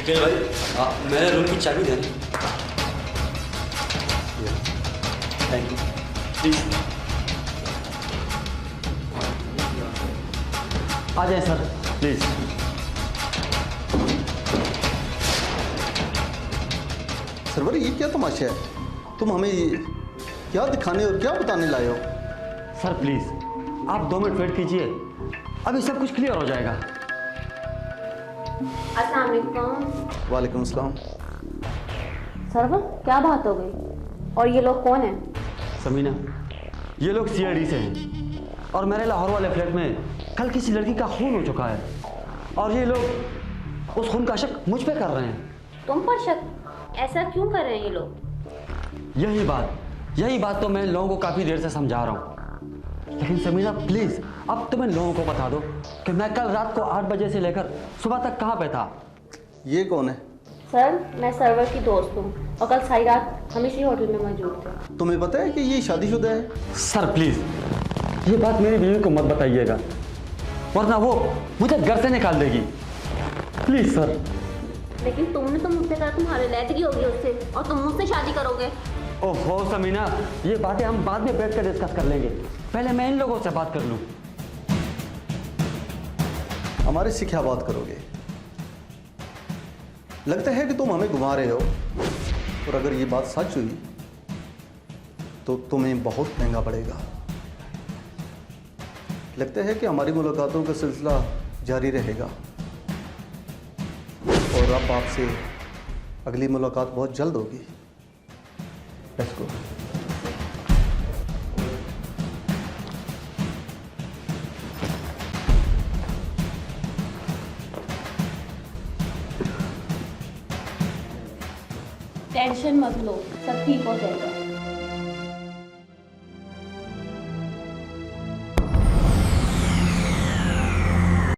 ठीक है भाई, मेरे रूम की चाबी दे रहे। Thank you. प्लीज आ जाए सर प्लीज। सरवर ये क्या तमाशा है? तुम हमें क्या दिखाने और क्या बताने लाए हो? सर प्लीज आप 2 मिनट वेट कीजिए, अभी सब कुछ क्लियर हो जाएगा। अस्सलाम वालेकुम। वालेकुम अस्सलाम। सरवर क्या बात हो गई? और ये लोग कौन हैं? समीना, ये लोग सीआईडी से हैं और मेरे लाहौर वाले फ्लैट में कल किसी लड़की का खून हो चुका है और ये लोग उस खून का शक मुझ पे कर रहे हैं। तुम पर शक? ऐसा क्यों कर रहे हैं ये लोग? यही बात तो मैं इन लोगों को काफ़ी देर से समझा रहा हूँ, लेकिन समीना प्लीज़ अब तुम इन लोगों को बता दो कि मैं कल रात को 8 बजे से लेकर सुबह तक कहाँ पे था। ये कौन है? सर मैं सरवर की दोस्त हूँ और कल सारी रात हम इसी होटल में मौजूद थे। तुम्हें पता है कि ये शादीशुदा है? सर प्लीज़ ये बात मेरी बीवी को मत बताइएगा, वरना वो मुझे घर से निकाल देगी। Please sir. लेकिन तुमने तो मुझसे कहा तुम्हारी लैदगी होगी उससे और तुम मुझसे शादी करोगे। ओहो समीना, ये बातें हम बाद में बैठ कर डिस्कस कर लेंगे, पहले मैं इन लोगों से बात कर लूँ। हमारे से क्या बात करोगे? लगता है कि तुम हमें घुमा रहे हो, और अगर ये बात सच हुई तो तुम्हें बहुत महंगा पड़ेगा। लगता है कि हमारी मुलाकातों का सिलसिला जारी रहेगा और अब आपसे अगली मुलाकात बहुत जल्द होगी। Let's go. टेंशन मत लो, सब ठीक हो जाएगा।